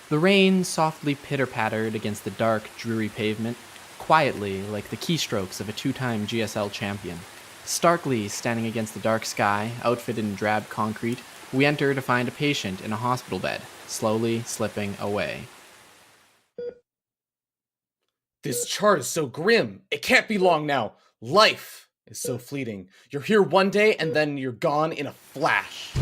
The rain softly pitter-pattered against the dark, dreary pavement, quietly like the keystrokes of a two-time GSL champion. Starkly standing against the dark sky, outfitted in drab concrete, we enter to find a patient in a hospital bed, slowly slipping away. This chart is so grim. It can't be long now. Life is so fleeting. You're here one day and then you're gone in a flash.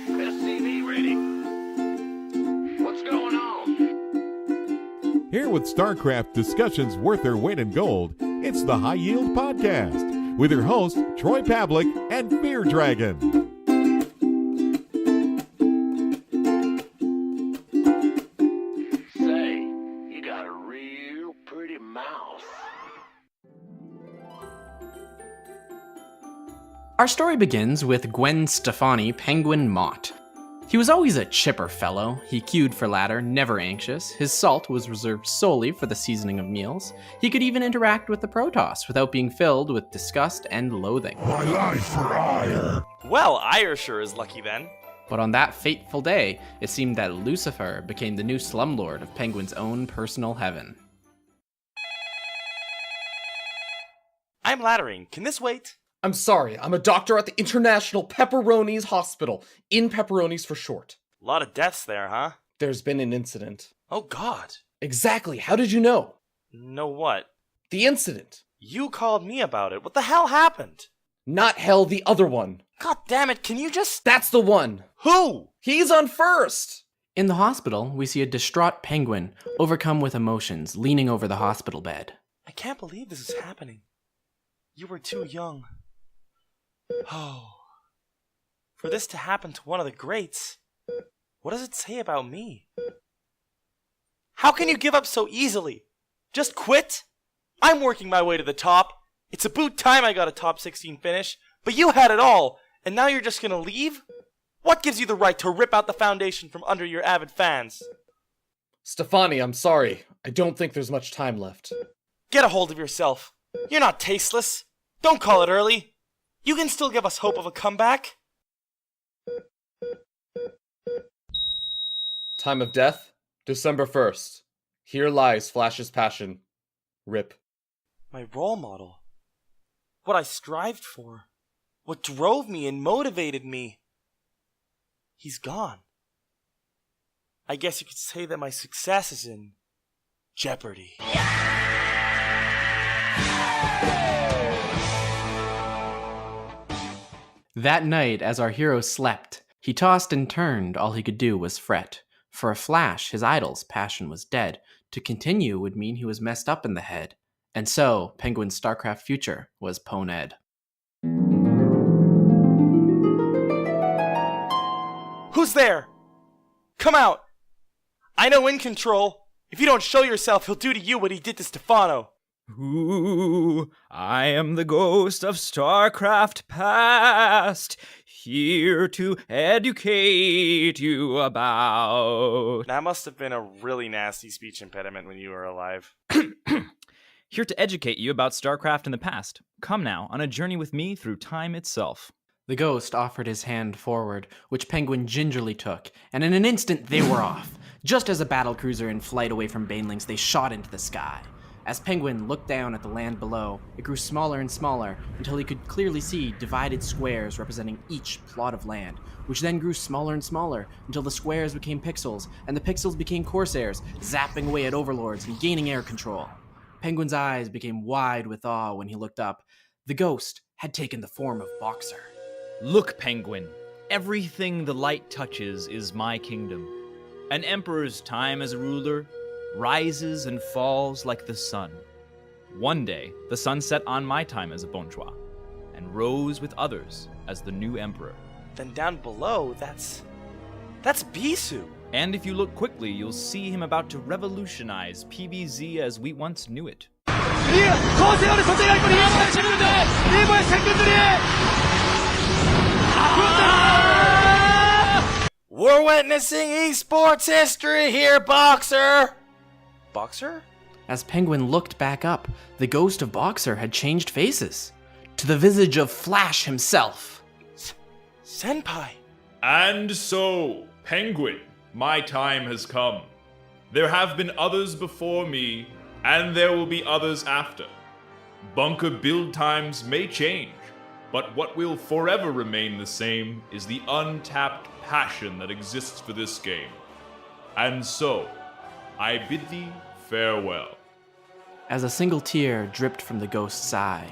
SCV ready. What's going on? Here with StarCraft discussions worth their weight in gold, it's the High Yield Podcast with your hosts Troy Pavlek and Feardragon. Say, you got a real pretty mouth. Our story begins with GWEN Stefani PengWin Mott. He was always a chipper fellow. He queued for ladder, never anxious. His salt was reserved solely for the seasoning of meals. He could even interact with the Protoss without being filled with disgust and loathing. My life for ire. Well, Ire sure is lucky then. But on that fateful day, it seemed that Lucifer became the new slumlord of PengWin's own personal heaven. I'm laddering. Can this wait? I'm sorry, I'm a doctor at the International Pepperoni's Hospital, in Pepperoni's for short. A lot of deaths there, huh? There's been an incident. Oh god. Exactly, how did you know? Know what? The incident. You called me about it. What the hell happened? Not hell, the other one. God damn it, can you just... That's the one. Who? He's on first. In the hospital, we see a distraught PengWin, overcome with emotions, leaning over the hospital bed. I can't believe this is happening. You were too young. Oh. For this to happen to one of the greats, what does it say about me? How can you give up so easily? Just quit? I'm working my way to the top. It's about time I got a top 16 finish, but you had it all, and now you're just gonna leave? What gives you the right to rip out the foundation from under your avid fans? Stefani, I'm sorry. I don't think there's much time left. Get a hold of yourself. You're not tasteless. Don't call it early. You can still give us hope of a comeback. Time of death, December 1st. Here lies Flash's passion. Rip. My role model. What I strived for. What drove me and motivated me. He's gone. I guess you could say that my success is in jeopardy. That night, as our hero slept, he tossed and turned, all he could do was fret. For a flash, his idol's passion was dead. To continue would mean he was messed up in the head. And so, PengWin's StarCraft future was pwned. Who's there? Come out! I know in control. If you don't show yourself, he'll do to you what he did to Stefano. Ooh, I am the ghost of StarCraft past, here to educate you about... That must have been a really nasty speech impediment when you were alive. Here to educate you about StarCraft in the past. Come now, on a journey with me through time itself. The ghost offered his hand forward, which PengWin gingerly took, and in an instant they were off. Just as a battlecruiser in flight away from Banelings, they shot into the sky. As PengWin looked down at the land below, it grew smaller and smaller until he could clearly see divided squares representing each plot of land, which then grew smaller and smaller until the squares became pixels, and the pixels became Corsairs, zapping away at overlords and gaining air control. PengWin's eyes became wide with awe when he looked up. The ghost had taken the form of Boxer. Look, PengWin, everything the light touches is my kingdom. An emperor's time as a ruler rises and falls like the sun. One day, the sun set on my time as a bourgeois, and rose with others as the new emperor. Then down below, that's Bisu. And if you look quickly, you'll see him about to revolutionize PvZ as we once knew it. We're witnessing esports history here, Boxer! Boxer? As PengWin looked back up, the ghost of Boxer had changed faces to the visage of Flash himself. Senpai! And so, PengWin, my time has come. There have been others before me, and there will be others after. Bunker build times may change, but what will forever remain the same is the untapped passion that exists for this game. And so, I bid thee farewell. As a single tear dripped from the ghost's eye,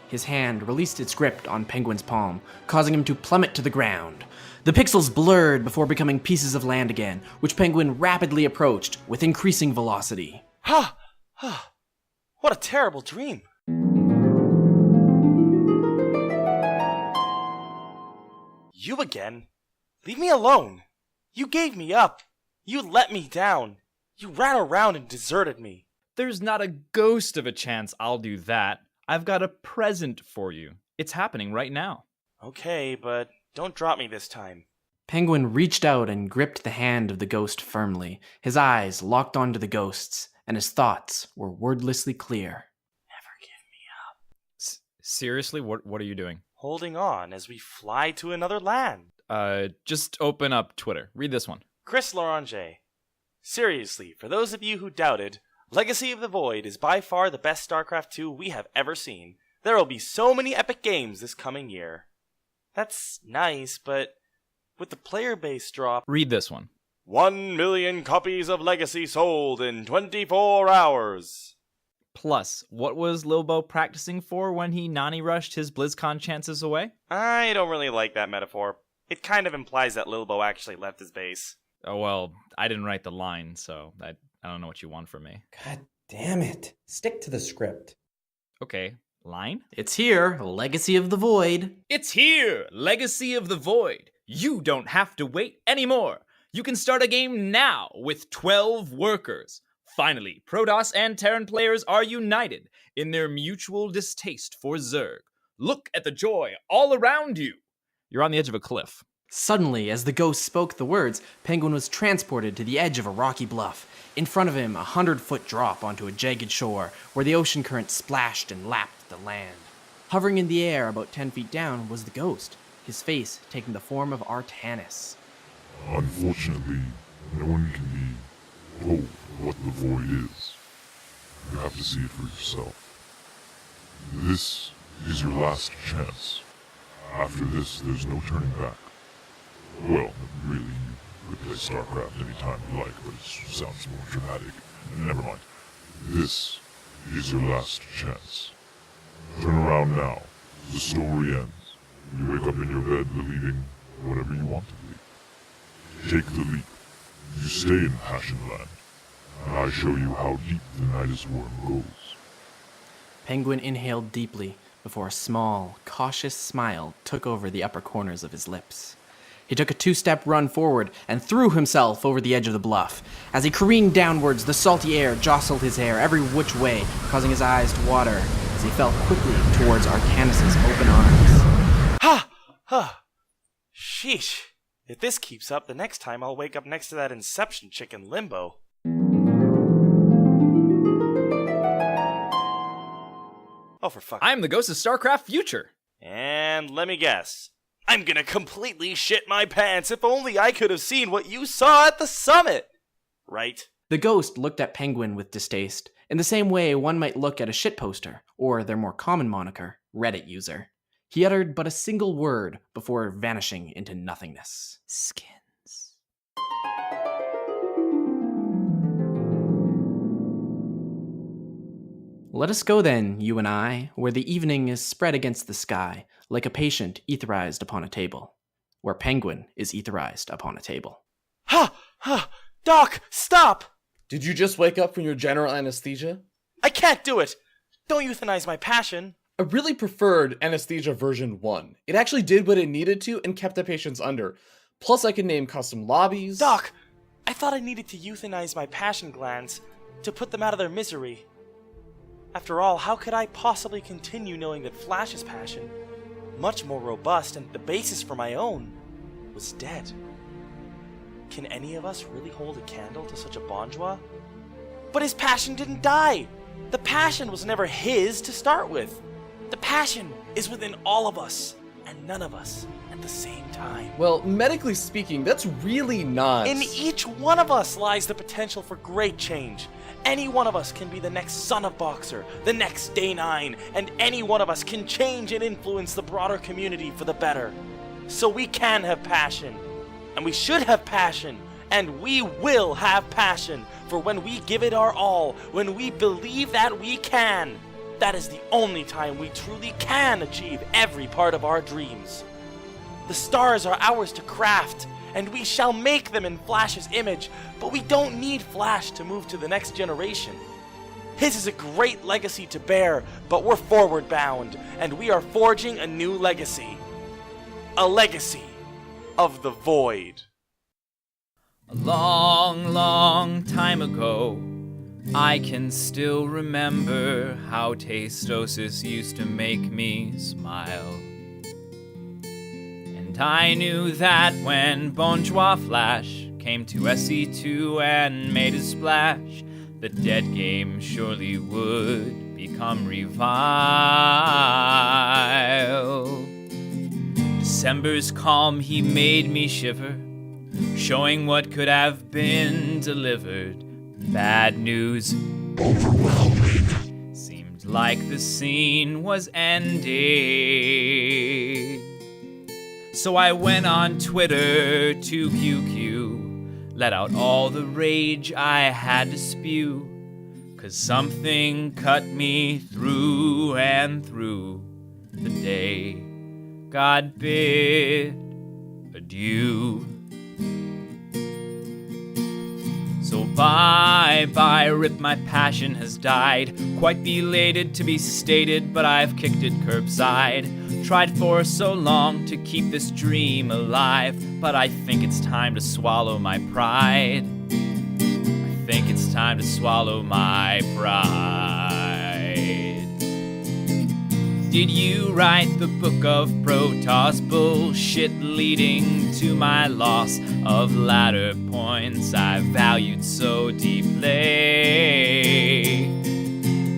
his hand released its grip on PengWin's palm, causing him to plummet to the ground. The pixels blurred before becoming pieces of land again, which PengWin rapidly approached with increasing velocity. Ha! Ha! What a terrible dream! You again? Leave me alone! You gave me up! You let me down! You ran around and deserted me! There's not a ghost of a chance I'll do that. I've got a present for you. It's happening right now. Okay, but don't drop me this time. PengWin reached out and gripped the hand of the ghost firmly, his eyes locked onto the ghost's, and his thoughts were wordlessly clear. Never give me up. Seriously? What are you doing? Holding on as we fly to another land. Just open up Twitter. Read this one. Chris Loranger. Seriously, for those of you who doubted, Legacy of the Void is by far the best StarCraft 2 we have ever seen. There will be so many epic games this coming year. That's nice, but with the player base drop... Read this one. 1 million copies of Legacy sold in 24 hours. Plus, what was Lilbo practicing for when he Nani rushed his BlizzCon chances away? I don't really like that metaphor. It kind of implies that Lilbo actually left his base. Oh, well, I didn't write the line, so I don't know what you want from me. God damn it. Stick to the script. Okay, line? It's here, Legacy of the Void. It's here, Legacy of the Void. You don't have to wait anymore. You can start a game now with 12 workers. Finally, Protoss and Terran players are united in their mutual distaste for Zerg. Look at the joy all around you. You're on the edge of a cliff. Suddenly, as the ghost spoke the words, PengWin was transported to the edge of a rocky bluff. In front of him, 100-foot drop onto a jagged shore, where the ocean current splashed and lapped the land. Hovering in the air about 10 feet down was the ghost, his face taking the form of Artanis. Unfortunately, no one can be told what the void is. You have to see it for yourself. This is your last chance. After this, there's no turning back. Well, really, you could play StarCraft anytime you like, but it sounds more dramatic. Never mind. This is your last chance. Turn around now. The story ends. You wake up in your bed believing whatever you want to believe. Take the leap. You stay in Passion Land, and I show you how deep the Nidus worm goes. PengWin inhaled deeply before a small, cautious smile took over the upper corners of his lips. He took a 2-step run forward and threw himself over the edge of the bluff. As he careened downwards, the salty air jostled his hair every which way, causing his eyes to water as he fell quickly towards Artanis' open arms. Ha! Ha! Sheesh. If this keeps up, the next time I'll wake up next to that Inception chick in Limbo. Oh, for fuck. I'm the ghost of StarCraft Future. And let me guess. I'm gonna completely shit my pants. If only I could have seen what you saw at the summit. Right? The ghost looked at PengWin with distaste, in the same way one might look at a shit poster, or their more common moniker, Reddit user. He uttered but a single word before vanishing into nothingness. Skins. Let us go then, you and I, where the evening is spread against the sky, like a patient etherized upon a table. Where PengWin is etherized upon a table. Ha! Ha! Doc, stop! Did you just wake up from your general anesthesia? I can't do it! Don't euthanize my passion! I really preferred anesthesia version 1. It actually did what it needed to and kept the patients under. Plus I could name custom lobbies. Doc, I thought I needed to euthanize my passion glands to put them out of their misery. After all, how could I possibly continue knowing that Flash's passion, much more robust and the basis for my own, was dead? Can any of us really hold a candle to such a bonjour? But his passion didn't die. The passion was never his to start with. The passion is within all of us, and none of us at the same time. Well, medically speaking, that's really not. In each one of us lies the potential for great change. Any one of us can be the next son of Boxer, the next Day 9, and any one of us can change and influence the broader community for the better. So we can have passion, and we should have passion, and we will have passion, for when we give it our all, when we believe that we can, that is the only time we truly can achieve every part of our dreams. The stars are ours to craft, and we shall make them in Flash's image, but we don't need Flash to move to the next generation. His is a great legacy to bear, but we're forward bound, and we are forging a new legacy. A legacy of the Void. A long, long time ago, I can still remember how Tastosis used to make me smile. And I knew that when Bourgeois Flash came to SC2 and made a splash, the dead game surely would become revived. December's calm, he made me shiver, showing what could have been delivered. Bad news overwhelming. Seemed like the scene was ending. So I went on Twitter to QQ, let out all the rage I had to spew, 'cause something cut me through and through the day God bid adieu. So bye-bye, rip, my passion has died. Quite belated to be stated, but I've kicked it curbside. Tried for so long to keep this dream alive, but I think it's time to swallow my pride. I think it's time to swallow my pride. Did you write the book of Protoss bullshit leading to my loss of latter points I valued so deeply?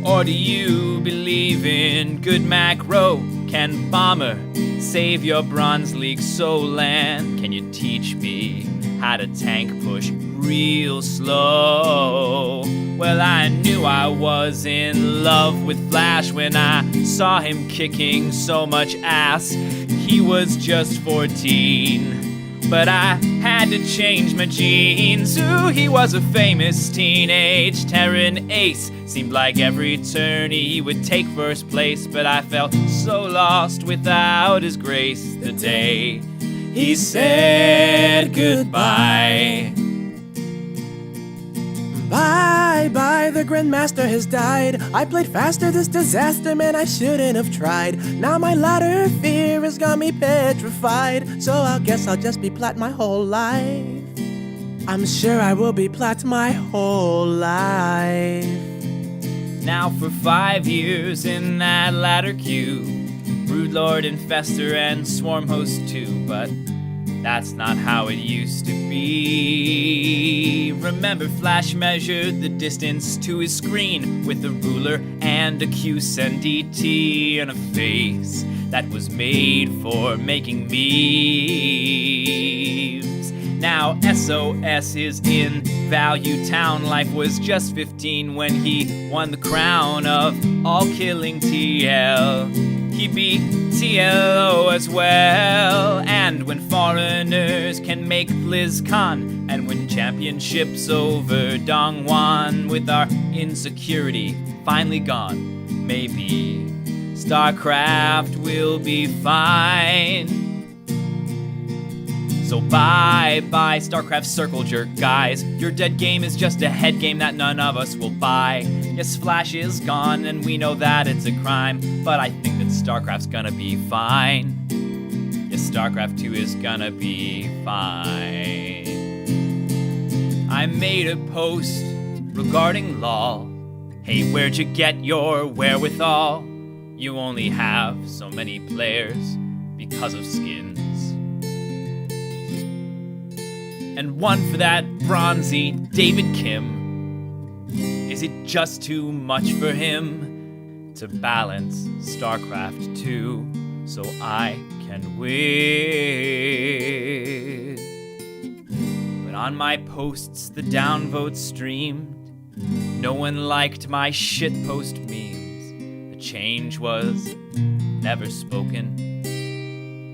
Or do you believe in good macro? Can Bomber save your Bronze League Solan? Can you teach me how to tank push real slow? Well, I knew I was in love with Flash when I saw him kicking so much ass. He was just 14, but I had to change my genes. Ooh, he was a famous teenage Terran ace. Seemed like every turn he would take first place, but I felt so lost without his grace the day he said goodbye. Bye-bye, the Grandmaster has died. I played faster this disaster, man, I shouldn't have tried. Now my ladder fear has got me petrified, so I guess I'll just be plat my whole life. I'm sure I will be plat my whole life. Now for 5 years in that ladder queue, Broodlord, Infestor, and Swarmhost too, but that's not how it used to be. Remember, Flash measured the distance to his screen with a ruler and a Q-Send DT and a face that was made for making memes. Now SOS is in Value Town. Life was just 15 when he won the crown of all-killing TL. He beat TLO as well. And when foreigners can make BlizzCon and win championships over Dongwon, with our insecurity finally gone, maybe STARCRAFT will be fine. So bye-bye, STARCRAFT circle jerk guys. Your dead game is just a head game that none of us will buy. Yes, Flash is gone, and we know that it's a crime, but I think that STARCRAFT's gonna be fine. Yes, STARCRAFT 2 is gonna be fine. I made a post regarding LOL. Hey, where'd you get your wherewithal? You only have so many players because of skins. And one for that bronzy David Kim. Is it just too much for him to balance STARCRAFT 2 so I can win? But on my posts, the downvotes streamed. No one liked my shitpost memes. The change was never spoken.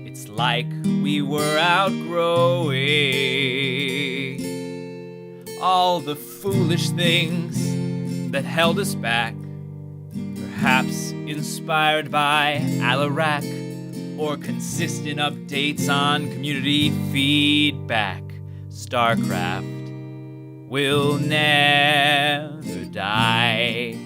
It's like we were outgrowing all the foolish things that held us back. Perhaps inspired by Alarak or consistent updates on community feedback. STARCRAFT will never die.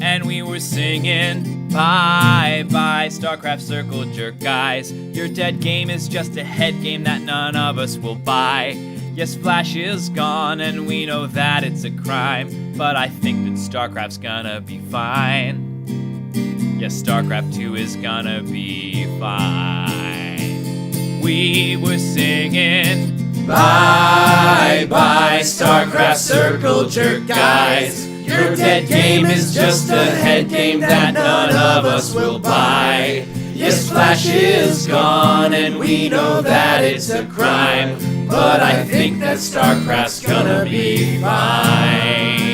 And we were singing, bye bye, STARCRAFT Circle Jerk guys. Your dead game is just a head game that none of us will buy. Yes, Flash is gone, and we know that it's a crime, but I think that STARCRAFT's gonna be fine. Yes, STARCRAFT 2 is gonna be fine. We were singing, bye bye, STARCRAFT Circle Jerk guys. Your dead game is just a head game that none of us will buy. Yes, Flash is gone, and we know that it's a crime, but I think that STARCRAFT's gonna be fine.